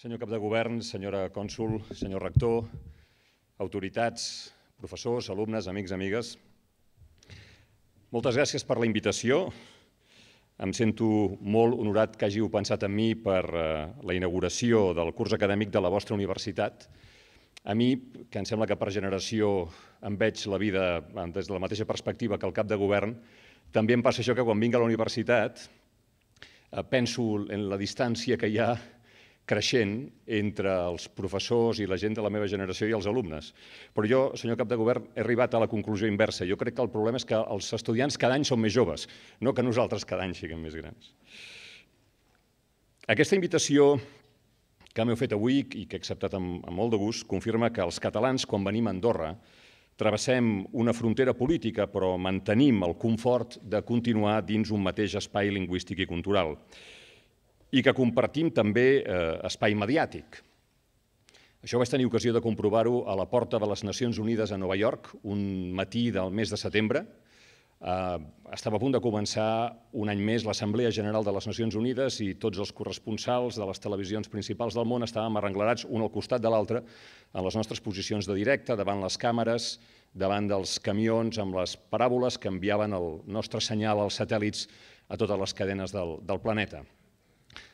Senyor cap de govern, senyora cònsol, senyor rector, autoritats, professors, alumnes, amics, amigues, moltes gràcies per la invitació. Em sento molt honorat que hàgiu pensat en mi per la inauguració del curs acadèmic de la vostra universitat. A mi, que em sembla que per generació em veig la vida des de la mateixa perspectiva que el cap de govern, també em passa això que quan vinc a la universitat penso en la distància que hi ha creixent entre els professors i la gent de la meva generació i els alumnes. Però jo, senyor cap de govern, he arribat a la conclusió inversa. Jo crec que el problema és que els estudiants cada any són més joves, no que nosaltres cada any siguem més grans. Aquesta invitació que m'heu fet avui i que he acceptat amb molt de gust confirma que els catalans, quan venim a Andorra, travessem una frontera política, però mantenim el confort de continuar dins un mateix espai lingüístic i cultural i que compartim també espai mediàtic. Això vaig tenir ocasió de comprovar-ho a la porta de les Nacions Unides a Nova York, un matí del mes de setembre. Estava a punt de començar un any més l'Assemblea General de les Nacions Unides i tots els corresponsals de les televisions principals del món estàvem arrenglerats un al costat de l'altre en les nostres posicions de directe, davant les càmeres, davant dels camions amb les paràboles que enviaven el nostre senyal als satèl·lits a totes les cadenes del planeta.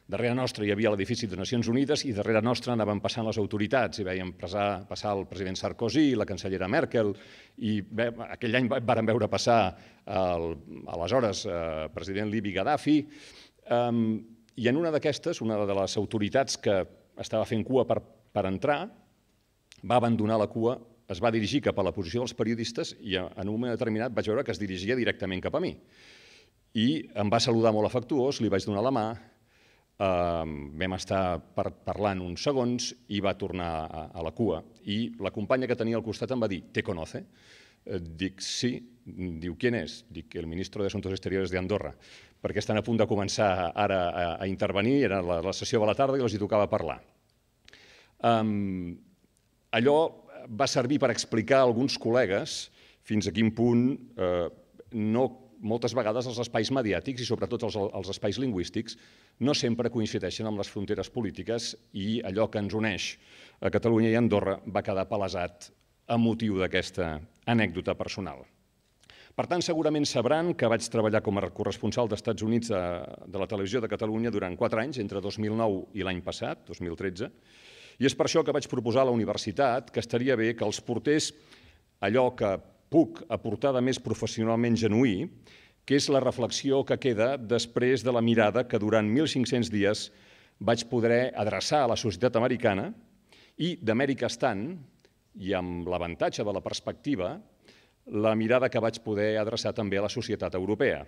Darrere nostre hi havia l'edifici de Nacions Unides i darrere nostre anaven passant les autoritats i veiem passar el president Sarkozy, la cancellera Merkel i aquell any vàrem veure passar l'aleshores president Libi Gaddafi i en una d'aquestes, una de les autoritats que estava fent cua per entrar, va abandonar la cua, es va dirigir cap a la posició dels periodistes i en un moment determinat vaig veure que es dirigia directament cap a mi. I em va saludar molt afectuós, li vaig donar la mà, vam estar parlant uns segons i va tornar a la cua. I la companya que tenia al costat em va dir, ¿te conoce? Dic, sí. Diu, ¿quién es? Dic, el ministro de Asuntos Exteriores de Andorra, perquè estan a punt de començar ara a intervenir, era la sessió de la tarda i els hi tocava parlar. Allò va servir per explicar a alguns col·legues fins a quin punt moltes vegades els espais mediàtics i sobretot els espais lingüístics no sempre coincideixen amb les fronteres polítiques i allò que ens uneix a Catalunya i Andorra va quedar palesat a motiu d'aquesta anècdota personal. Per tant, segurament sabran que vaig treballar com a corresponsal d'Estats Units de la Televisió de Catalunya durant 4 anys, entre 2009 i l'any passat, 2013, i és per això que vaig proposar a la universitat que estaria bé que els portés allò que puc aportar de més professionalment genuí, que és la reflexió que queda després de la mirada que durant 1.500 dies vaig poder adreçar a la societat americana i d'Amèrica estant, i amb l'avantatge de la perspectiva, la mirada que vaig poder adreçar també a la societat europea.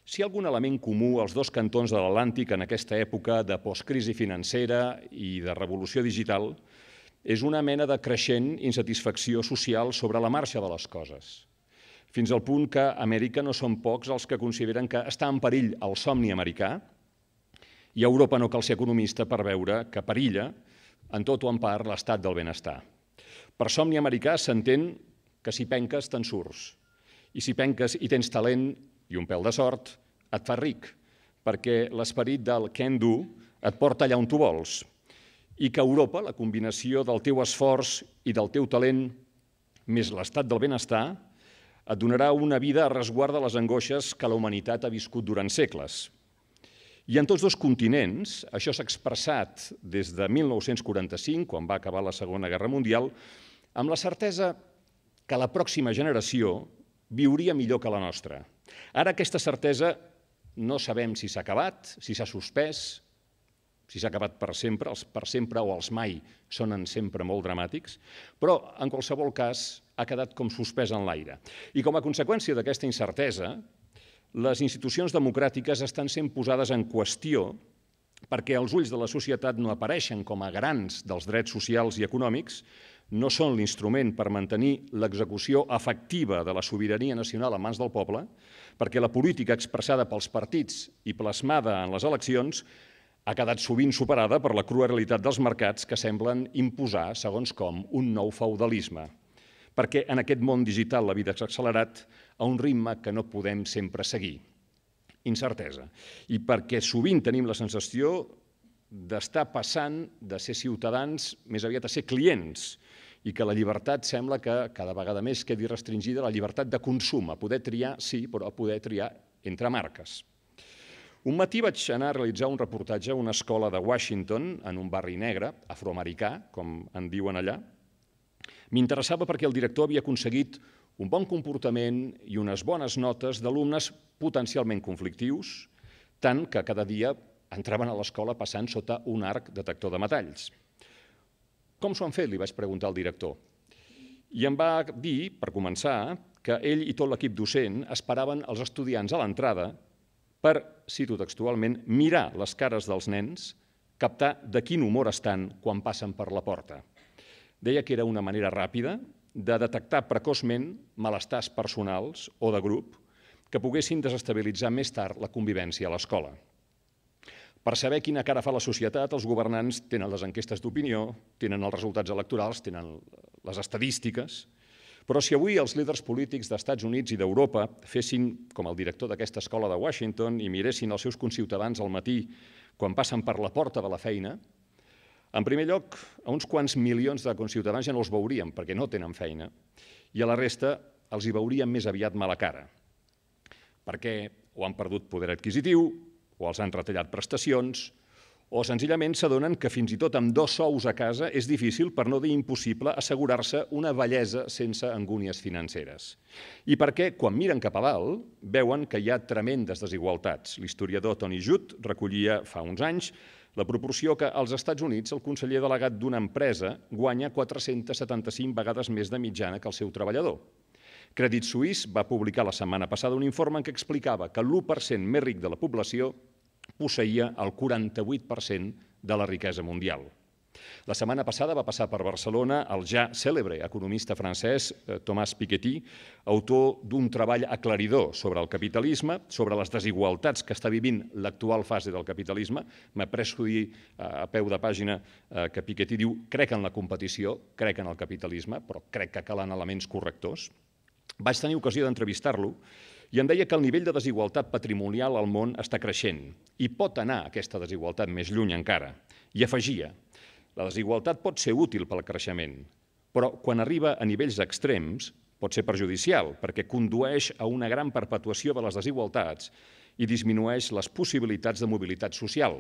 Si hi ha algun element comú als dos cantons de l'Atlàntic en aquesta època de postcrisi financera i de revolució digital, és una mena de creixent insatisfacció social sobre la marxa de les coses, fins al punt que a Amèrica no són pocs els que consideren que està en perill el somni americà i a Europa no cal ser economista per veure que perilla, en tot o en part, l'estat del benestar. Per somni americà s'entén que si penques te'n surts i si penques i tens talent i un pèl de sort et fa ric, perquè l'esperit del can do et porta allà on tu vols, i que a Europa la combinació del teu esforç i del teu talent més l'estat del benestar et donarà una vida a resguard de les angoixes que la humanitat ha viscut durant segles. I en tots dos continents, això s'ha expressat des de 1945, quan va acabar la Segona Guerra Mundial, amb la certesa que la pròxima generació viuria millor que la nostra. Ara aquesta certesa no sabem si s'ha acabat, si s'ha suspès, si s'ha acabat per sempre, els per sempre o els mai sonen sempre molt dramàtics, però en qualsevol cas ha quedat com suspès en l'aire. I com a conseqüència d'aquesta incertesa, les institucions democràtiques estan sent posades en qüestió perquè els ulls de la societat no apareixen com a garants dels drets socials i econòmics, no són l'instrument per mantenir l'execució efectiva de la sobirania nacional en mans del poble, perquè la política expressada pels partits i plasmada en les eleccions ha quedat sovint superada per la crua realitat dels mercats que semblen imposar, segons com, un nou feudalisme. Perquè en aquest món digital la vida s'ha accelerat a un ritme que no podem sempre seguir. Incertesa. I perquè sovint tenim la sensació d'estar passant de ser ciutadans més aviat a ser clients i que la llibertat sembla que cada vegada més quedi restringida a la llibertat de consum, a poder triar, sí, però a poder triar entre marques. Un matí vaig anar a realitzar un reportatge a una escola de Washington, en un barri negre, afroamericà, com en diuen allà. M'interessava perquè el director havia aconseguit un bon comportament i unes bones notes d'alumnes potencialment conflictius, tant que cada dia entraven a l'escola passant sota un arc detector de metalls. Com s'ho han fet? Li vaig preguntar al director. I em va dir, per començar, que ell i tot l'equip docent esperaven els estudiants a l'entrada per, cito textualment, mirar les cares dels nens, captar de quin humor estan quan passen per la porta. Deia que era una manera ràpida de detectar precoçment malestars personals o de grup que poguessin desestabilitzar més tard la convivència a l'escola. Per saber quina cara fa la societat, els governants tenen les enquestes d'opinió, tenen els resultats electorals, tenen les estadístiques, però si avui els líders polítics d'Estats Units i d'Europa fessin com el director d'aquesta escola de Washington i miressin els seus conciutadans al matí quan passen per la porta de la feina, en primer lloc, a uns quants milions de conciutadans ja no els veuríem perquè no tenen feina i a la resta els hi veuríem més aviat mala cara, perquè o han perdut poder adquisitiu, o els han retallat prestacions, o senzillament s'adonen que fins i tot amb 2 sous a casa és difícil, per no dir impossible, assegurar-se una bellesa sense angúnies financeres. I perquè, quan miren cap a dalt, veuen que hi ha tremendes desigualtats. L'historiador Tony Judt recollia fa uns anys la proporció que als Estats Units el conseller delegat d'una empresa guanya 475 vegades més de mitjana que el seu treballador. Credit Suisse va publicar la setmana passada un informe en què explicava que l'1% més ric de la població posseïa el 48% de la riquesa mundial. La setmana passada va passar per Barcelona el ja cèlebre economista francès Thomas Piketty, autor d'un treball aclaridor sobre el capitalisme, sobre les desigualtats que està vivint l'actual fase del capitalisme. M'ha pres dir a peu de pàgina que Piketty diu «crec en la competició, crec en el capitalisme, però crec que calen elements correctors». Vaig tenir ocasió d'entrevistar-lo i em deia que el nivell de desigualtat patrimonial al món està creixent i pot anar aquesta desigualtat més lluny encara. I afegia, la desigualtat pot ser útil pel creixement, però quan arriba a nivells extrems pot ser perjudicial perquè condueix a una gran perpetuació de les desigualtats i disminueix les possibilitats de mobilitat social.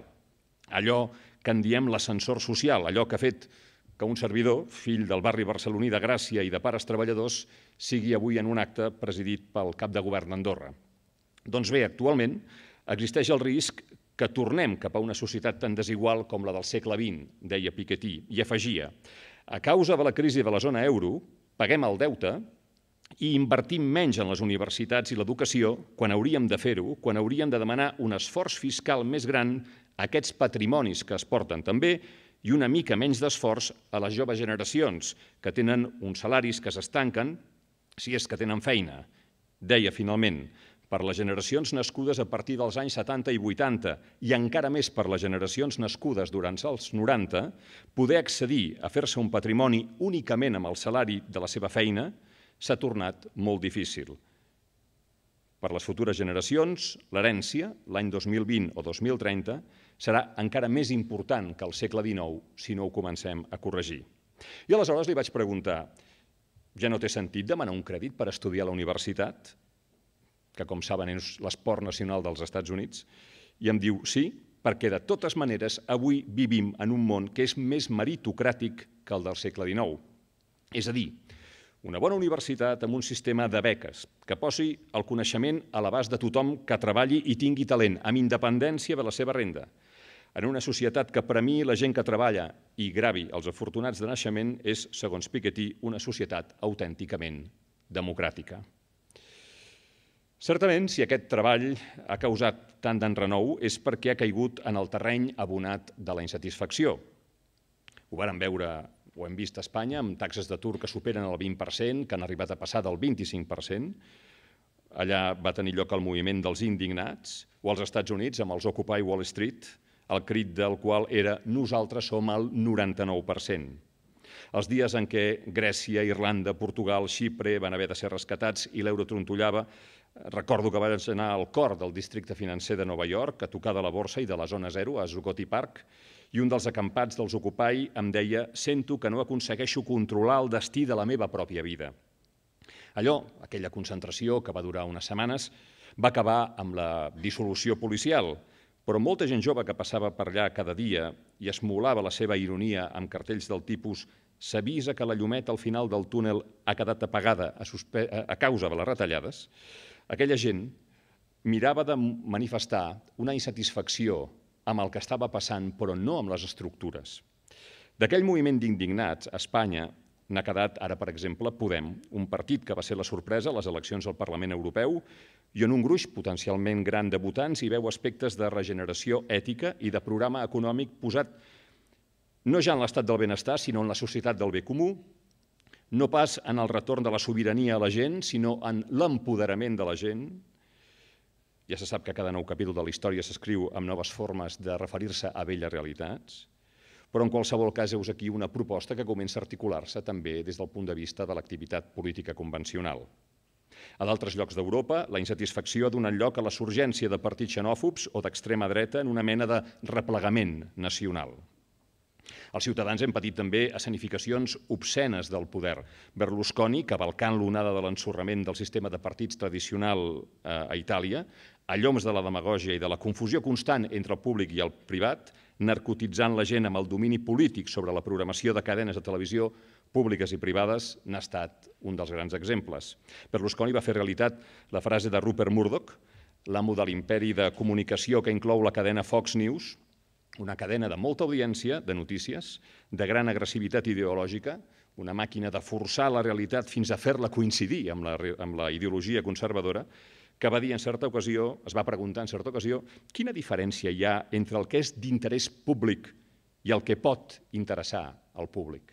Allò que en diem l'ascensor social, allò que ha fet que un servidor, fill del barri barceloní de Gràcia i de pares treballadors, sigui avui en un acte presidit pel cap de govern d'Andorra. Doncs bé, actualment existeix el risc que tornem cap a una societat tan desigual com la del segle XX, deia Piketty, i afegia, a causa de la crisi de la zona euro, paguem el deute i invertim menys en les universitats i l'educació quan hauríem de fer-ho, quan hauríem de demanar un esforç fiscal més gran a aquests patrimonis que es porten també i una mica menys d'esforç a les joves generacions que tenen uns salaris que s'estanquen si és que tenen feina. Deia finalment, per les generacions nascudes a partir dels anys 70 i 80 i encara més per les generacions nascudes durant els 90, poder accedir a fer-se un patrimoni únicament amb el salari de la seva feina s'ha tornat molt difícil. Per les futures generacions, l'herència, l'any 2020 o 2030, serà encara més important que el segle XIX si no ho comencem a corregir. I aleshores li vaig preguntar, ja no té sentit demanar un crèdit per estudiar a la universitat, que com saben és l'esport nacional dels Estats Units, i em diu sí, perquè de totes maneres avui vivim en un món que és més meritocràtic que el del segle XIX. És a dir, una bona universitat amb un sistema de beques que posi el coneixement a l'abast de tothom que treballi i tingui talent, amb independència de la seva renda. En una societat que premiï la gent que treballa i gravi els afortunats de naixement és, segons Piketty, una societat autènticament democràtica. Certament, si aquest treball ha causat tant d'enrenou és perquè ha caigut en el terreny abonat de la insatisfacció. Ho vàrem veure, ho hem vist a Espanya, amb taxes d'atur que superen el 20%, que han arribat a passar del 25%. Allà va tenir lloc el moviment dels indignats, o als Estats Units, amb els Occupy Wall Street, el crit del qual era «nosaltres som el 99%». Els dies en què Grècia, Irlanda, Portugal, Xipre van haver de ser rescatats i l'euro trontollava Recordo que vaig anar al cor del districte financer de Nova York, a tocar de la borsa i de la zona zero, a Zuccotti Park, i un dels acampats dels Occupy em deia «Sento que no aconsegueixo controlar el destí de la meva pròpia vida». Allò, aquella concentració que va durar unes setmanes, va acabar amb la dissolució policial, però molta gent jove que passava per allà cada dia i esmolava la seva ironia amb cartells del tipus «S'avisa que la llumeta al final del túnel ha quedat apagada a causa de les retallades», aquella gent mirava de manifestar una insatisfacció amb el que estava passant, però no amb les estructures. D'aquell moviment d'indignats, a Espanya n'ha quedat ara, per exemple, Podem, un partit que va ser la sorpresa a les eleccions al Parlament Europeu i en un gruix potencialment gran de votants hi veu aspectes de regeneració ètica i de programa econòmic posat no ja en l'estat del benestar, sinó en la societat del bé comú, no pas en el retorn de la sobirania a la gent, sinó en l'empoderament de la gent. Ja se sap que cada nou capítol de la història s'escriu amb noves formes de referir-se a velles realitats, però en qualsevol cas heus aquí una proposta que comença a articular-se també des del punt de vista de l'activitat política convencional. A d'altres llocs d'Europa, la insatisfacció ha donat lloc a la surgència de partits xenòfobs o d'extrema dreta en una mena de replegament nacional. Els ciutadans hem patit també escenificacions obscenes del poder. Berlusconi, cavalcant l'onada de l'ensorrament del sistema de partits tradicional a Itàlia, a lloms de la demagògia i de la confusió constant entre el públic i el privat, narcotitzant la gent amb el domini polític sobre la programació de cadenes de televisió públiques i privades, n'ha estat un dels grans exemples. Berlusconi va fer realitat la frase de Rupert Murdoch, l'amo de l'imperi de comunicació que inclou la cadena Fox News, una cadena de molta audiència de notícies, de gran agressivitat ideològica, una màquina de forçar la realitat fins a fer-la coincidir amb la ideologia conservadora, que va dir en certa ocasió, es va preguntar en certa ocasió, quina diferència hi ha entre el que és d'interès públic i el que pot interessar al públic.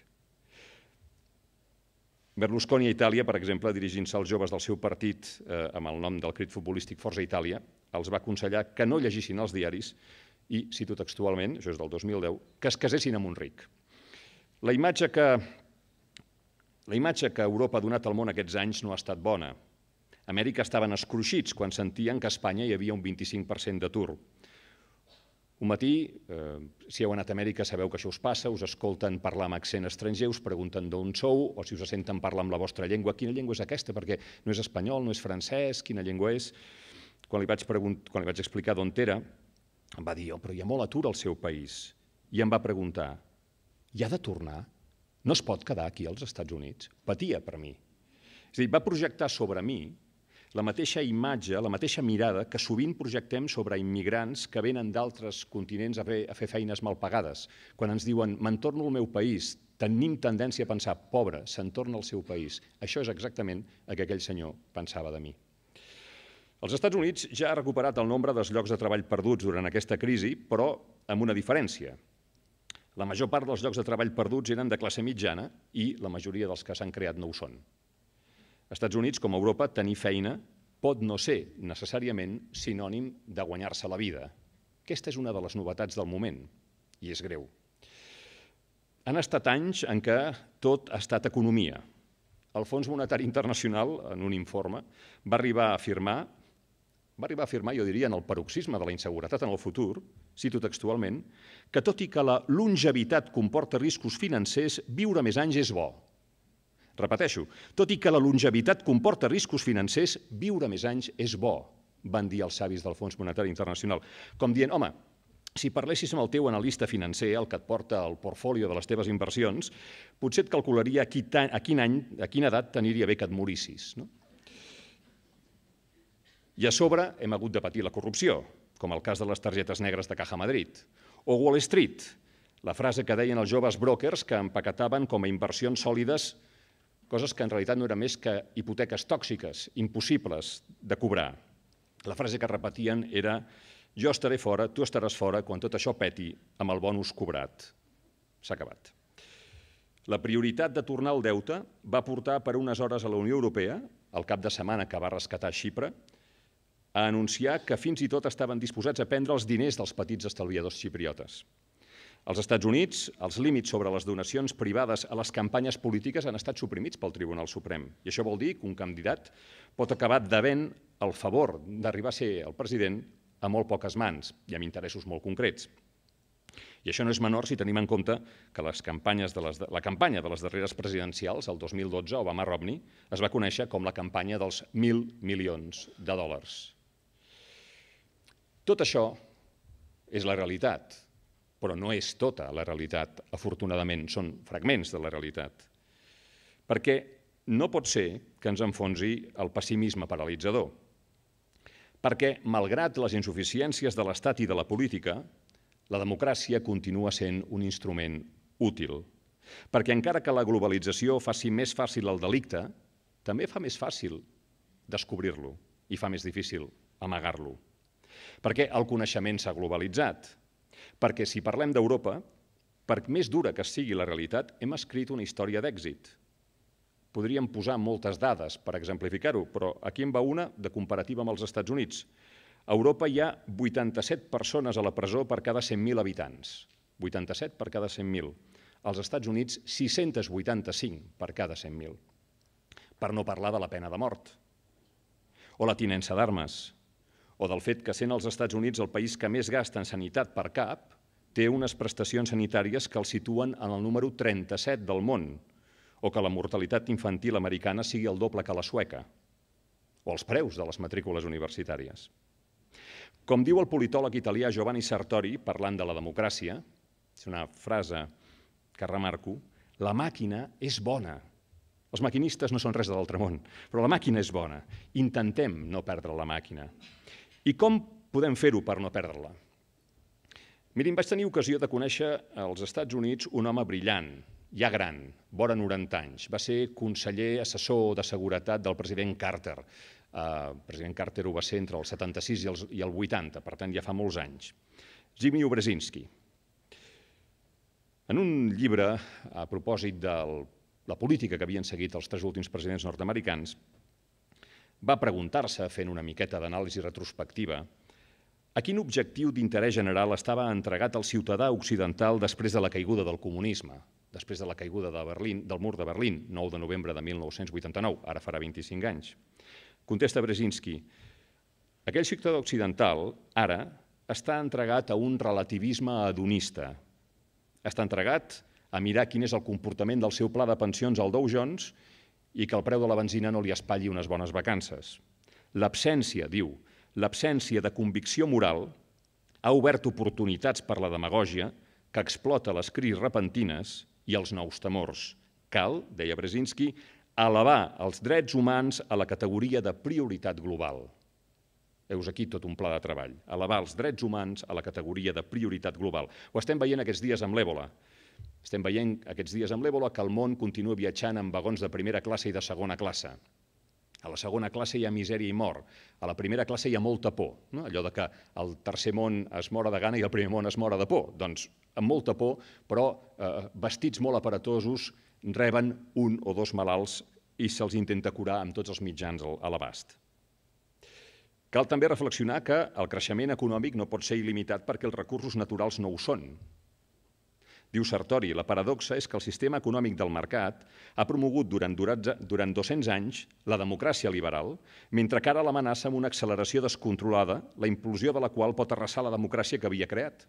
Berlusconi a Itàlia, per exemple, dirigint-se als joves del seu partit amb el nom del crit futbolístic Forza Itàlia, els va aconsellar que no llegissin els diaris i, cito textualment, això és del 2010, que es casessin amb un ric. La imatge que Europa ha donat al món aquests anys no ha estat bona. A Amèrica estaven escruixits quan sentien que a Espanya hi havia un 25% d'atur. Un matí, si heu anat a Amèrica sabeu que això us passa, us escolten parlar amb accent estranger, us pregunten d'on sou, o si us senten parlar amb la vostra llengua, quina llengua és aquesta? Perquè no és espanyol, no és francès, quina llengua és? Quan li vaig explicar d'on era, em va dir, però hi ha molt atur al seu país. I em va preguntar, hi ha de tornar? No es pot quedar aquí als Estats Units? Patia per mi. És a dir, va projectar sobre mi la mateixa imatge, la mateixa mirada que sovint projectem sobre immigrants que venen d'altres continents a fer feines mal pagades. Quan ens diuen, me'n torno al meu país, tenim tendència a pensar, pobre, se'n torna al seu país. Això és exactament el que aquell senyor pensava de mi. Els Estats Units ja ha recuperat el nombre dels llocs de treball perduts durant aquesta crisi, però amb una diferència. La major part dels llocs de treball perduts eren de classe mitjana i la majoria dels que s'han creat no ho són. Als Estats Units, com a Europa, tenir feina pot no ser necessàriament sinònim de guanyar-se la vida. Aquesta és una de les novetats del moment, i és greu. Han estat anys en què tot ha estat economia. El Fons Monetari Internacional, en un informe, va arribar a afirmar, jo diria, en el paroxisme de la inseguretat en el futur, cito textualment, que tot i que la longevitat comporta riscos financers, viure més anys és bo. Repeteixo, tot i que la longevitat comporta riscos financers, viure més anys és bo, van dir els savis del Fons Monetari Internacional. Com dient, home, si parlessis amb el teu analista financer, el que et porta el portfolio de les teves inversions, potser et calcularia a quina edat t'aniria bé que et morissis. I a sobre hem hagut de patir la corrupció, com el cas de les targetes negres de Caja Madrid, o Wall Street, la frase que deien els joves brokers que empaquetaven com a inversions sòlides coses que en realitat no eren més que hipoteques tòxiques, impossibles de cobrar. La frase que repetien era jo estaré fora, tu estaràs fora, quan tot això peti amb el bonus cobrat. S'ha acabat. La prioritat de tornar el deute va portar per unes hores a la Unió Europea, al cap de setmana que va rescatar Xipre, a anunciar que fins i tot estaven disposats a prendre els diners dels petits estalviadors xipriotes. Als Estats Units, els límits sobre les donacions privades a les campanyes polítiques han estat suprimits pel Tribunal Suprem. I això vol dir que un candidat pot acabar devent el favor d'arribar a ser el president a molt poques mans i amb interessos molt concrets. I això no és menor si tenim en compte que la campanya de les darreres presidencials, el 2012, Obama-Romney, es va conèixer com la campanya dels 1.000 milions de dòlars. Tot això és la realitat, però no és tota la realitat, afortunadament, són fragments de la realitat. Perquè no pot ser que ens enfonsi el pessimisme paralitzador. Perquè, malgrat les insuficiències de l'Estat i de la política, la democràcia continua sent un instrument útil. Perquè encara que la globalització faci més fàcil el delicte, també fa més fàcil descobrir-lo i fa més difícil amagar-lo. Perquè el coneixement s'ha globalitzat. Perquè si parlem d'Europa, per més dura que sigui la realitat, hem escrit una història d'èxit. Podríem posar moltes dades per exemplificar-ho, però aquí en va una de comparativa amb els Estats Units. A Europa hi ha 87 persones a la presó per cada 100.000 habitants. 87 per cada 100.000. Als Estats Units, 685 per cada 100.000. Per no parlar de la pena de mort. O la tinença d'armes. O del fet que, sent els Estats Units el país que més gasta en sanitat per cap, té unes prestacions sanitàries que el situen en el número 37 del món, o que la mortalitat infantil americana sigui el doble que la sueca, o els preus de les matrícules universitàries. Com diu el politòleg italià Giovanni Sartori, parlant de la democràcia, és una frase que remarco, la màquina és bona. Els maquinistes no són res de l'altre món, però la màquina és bona. Intentem no perdre la màquina. I com podem fer-ho per no perdre-la? Mirin, vaig tenir ocasió de conèixer als Estats Units un home brillant, ja gran, vora 90 anys. Va ser conseller assessor de seguretat del president Carter. El president Carter ho va ser entre el 76 i el 80, per tant ja fa molts anys. Zbigniew Brzezinski. En un llibre, a propòsit de la política que havien seguit els 3 últims presidents nord-americans, va preguntar-se, fent una miqueta d'anàlisi retrospectiva, a quin objectiu d'interès general estava entregat el ciutadà occidental després de la caiguda del comunisme, després de la caiguda del mur de Berlín, 9 de novembre de 1989, ara farà 25 anys. Contesta Brzezinski, aquell ciutadà occidental, ara, està entregat a un relativisme hedonista, està entregat a mirar quin és el comportament del seu pla de pensions al Dow Jones i que el preu de la benzina no li espatlli unes bones vacances. L'absència, diu, l'absència de convicció moral ha obert oportunitats per la demagògia que explota les crisis repentines i els nous temors. Cal, deia Brzezinski, elevar els drets humans a la categoria de prioritat global. Heus aquí tot un pla de treball. Elevar els drets humans a la categoria de prioritat global. Ho estem veient aquests dies amb l'Ebola. Estem veient aquests dies amb l'Ebola que el món continua viatjant en vagons de primera classe i de segona classe. A la segona classe hi ha misèria i mort. A la primera classe hi ha molta por. Allò de que el tercer món es mora de gana i el primer món es mora de por. Doncs amb molta por, però vestits molt aparatosos, reben 1 o 2 malalts i se'ls intenta curar amb tots els mitjans a l'abast. Cal també reflexionar que el creixement econòmic no pot ser il·limitat perquè els recursos naturals no ho són. Diu Sartori, la paradoxa és que el sistema econòmic del mercat ha promogut durant 200 anys la democràcia liberal, mentre que ara l'amenaça amb una acceleració descontrolada, la implosió de la qual pot arrasar la democràcia que havia creat.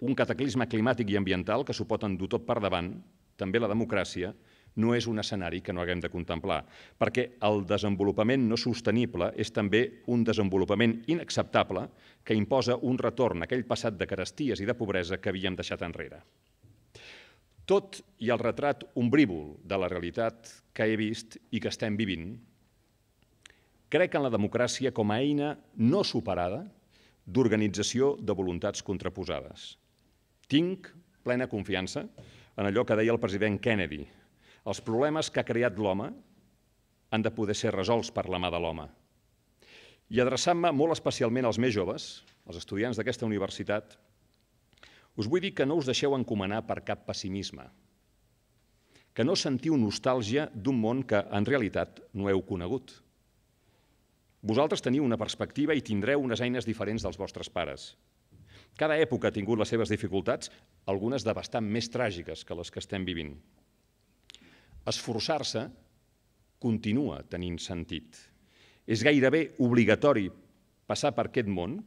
Un cataclisme climàtic i ambiental que s'ho pot endur tot per davant, també la democràcia, no és un escenari que no haguem de contemplar, perquè el desenvolupament no sostenible és també un desenvolupament inacceptable que imposa un retorn a aquell passat de caresties i de pobresa que havíem deixat enrere. Tot i el retrat ombrívol de la realitat que he vist i que estem vivint, crec en la democràcia com a eina no superada d'organització de voluntats contraposades. Tinc plena confiança en allò que deia el president Kennedy. Els problemes que ha creat l'home han de poder ser resolts per la mà de l'home. I adreçant-me molt especialment als més joves, als estudiants d'aquesta universitat, us vull dir que no us deixeu encomanar per cap pessimisme, que no sentiu nostàlgia d'un món que en realitat no heu conegut. Vosaltres teniu una perspectiva i tindreu unes eines diferents dels vostres pares. Cada època ha tingut les seves dificultats, algunes de bastant més tràgiques que les que estem vivint. Esforçar-se continua tenint sentit. És gairebé obligatori passar per aquest món,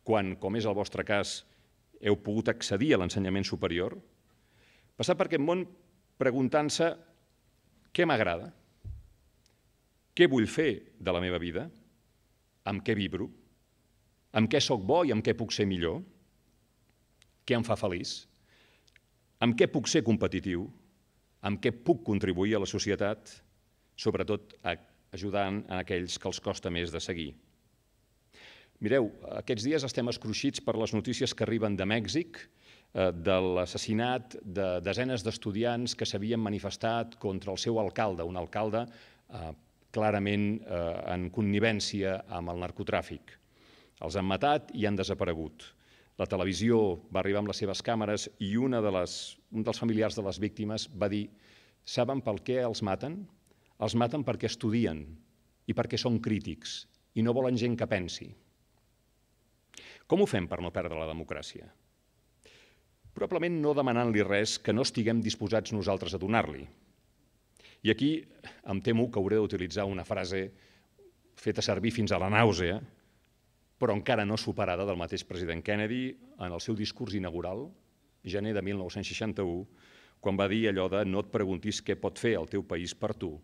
quan, com és el vostre cas, heu pogut accedir a l'ensenyament superior, passar per aquest món preguntant-se què m'agrada, què vull fer de la meva vida, amb què vibro, amb què sóc bo i amb què puc ser millor, què em fa feliç, amb què puc ser competitiu, amb què puc contribuir a la societat, sobretot ajudant a aquells que els costa més de seguir. Mireu, aquests dies estem escruixits per les notícies que arriben de Mèxic, de l'assassinat de desenes d'estudiants que s'havien manifestat contra el seu alcalde, un alcalde clarament en connivència amb el narcotràfic. Els han matat i han desaparegut. La televisió va arribar amb les seves càmeres i un dels familiars de les víctimes va dir: saben per què els maten? Els maten perquè estudien i perquè són crítics i no volen gent que pensi. Com ho fem per no perdre la democràcia? Probablement no demanant-li res que no estiguem disposats nosaltres a donar-li. I aquí em temo que hauré d'utilitzar una frase feta servir fins a la nàusea, però encara no superada del mateix president Kennedy en el seu discurs inaugural, gener de 1961, quan va dir allò de no et preguntis què pot fer el teu país per tu,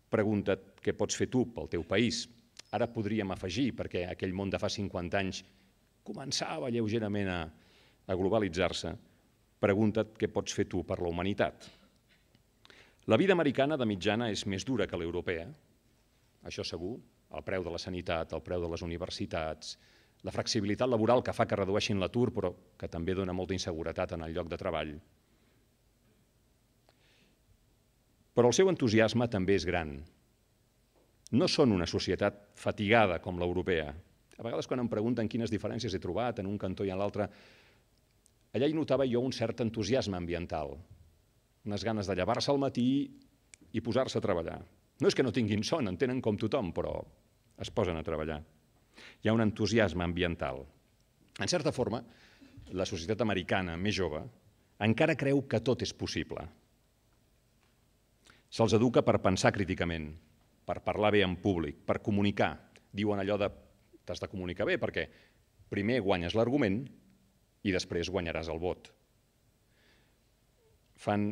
pregunta't què pots fer tu pel teu país. Ara podríem afegir, perquè aquell món de fa 50 anys començava lleugerament a globalitzar-se, pregunta't què pots fer tu per la humanitat. La vida americana de mitjana és més dura que l'europea, això segur, el preu de la sanitat, el preu de les universitats, la flexibilitat laboral que fa que redueixin l'atur, però que també dona molta inseguretat en el lloc de treball. Però el seu entusiasme també és gran. No són una societat fatigada com l'europea. A vegades quan em pregunten quines diferències he trobat en un cantó i en l'altre, allà hi notava jo un cert entusiasme ambiental, unes ganes de llevar-se al matí i posar-se a treballar. No és que no tinguin son, en tenen com tothom, però es posen a treballar. Hi ha un entusiasme ambiental. En certa forma, la societat americana més jove encara creu que tot és possible. Se'ls educa per pensar críticament, per parlar bé en públic, per comunicar. Diuen allò de t'has de comunicar bé perquè primer guanyes l'argument i després guanyaràs el vot. Fan,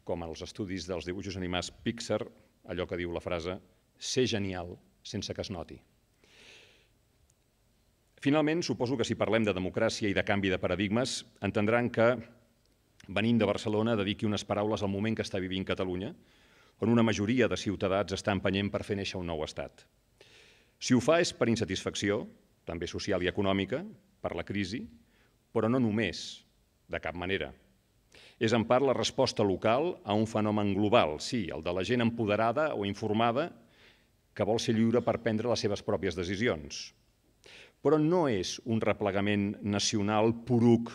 com els estudis dels dibuixos animats Pixar, allò que diu la frase «ser genial sense que es noti». Finalment, suposo que si parlem de democràcia i de canvi de paradigmes, entendran que, venint de Barcelona, dediqui unes paraules al moment que està vivint Catalunya, on una majoria de ciutadans està empenyent per fer néixer un nou estat. Si ho fa és per insatisfacció, també social i econòmica, per la crisi, però no només, de cap manera. És en part la resposta local a un fenomen global, sí, el de la gent empoderada o informada que vol ser lliure per prendre les seves pròpies decisions. Però no és un replegament nacional poruc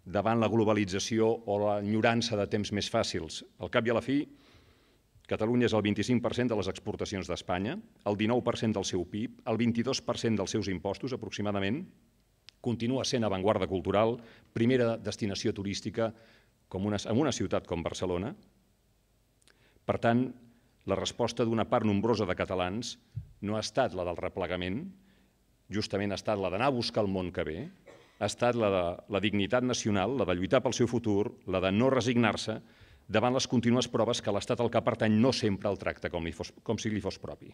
davant la globalització o l'enyorança de temps més fàcils. Al cap i a la fi, Catalunya és el 25% de les exportacions d'Espanya, el 19% del seu PIB, el 22% dels seus impostos, aproximadament, continua sent avantguarda cultural, primera destinació turística en una ciutat com Barcelona. Per tant, la resposta d'una part nombrosa de catalans no ha estat la del replegament, justament ha estat la d'anar a buscar el món que ve, ha estat la de la dignitat nacional, la de lluitar pel seu futur, la de no resignar-se davant les contínues proves que l'estat al que pertany no sempre el tracta com si li fos propi.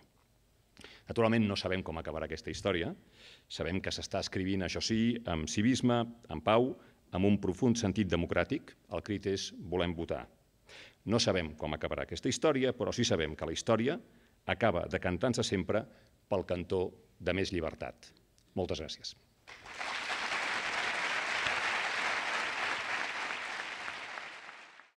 Naturalment no sabem com acabarà aquesta història, sabem que s'està escrivint, això sí, amb civisme, amb pau, amb un profund sentit democràtic, el crit és volem votar. No sabem com acabarà aquesta història, però sí sabem que la història acaba decantant-se sempre pel cantó de més llibertat. Moltes gràcies.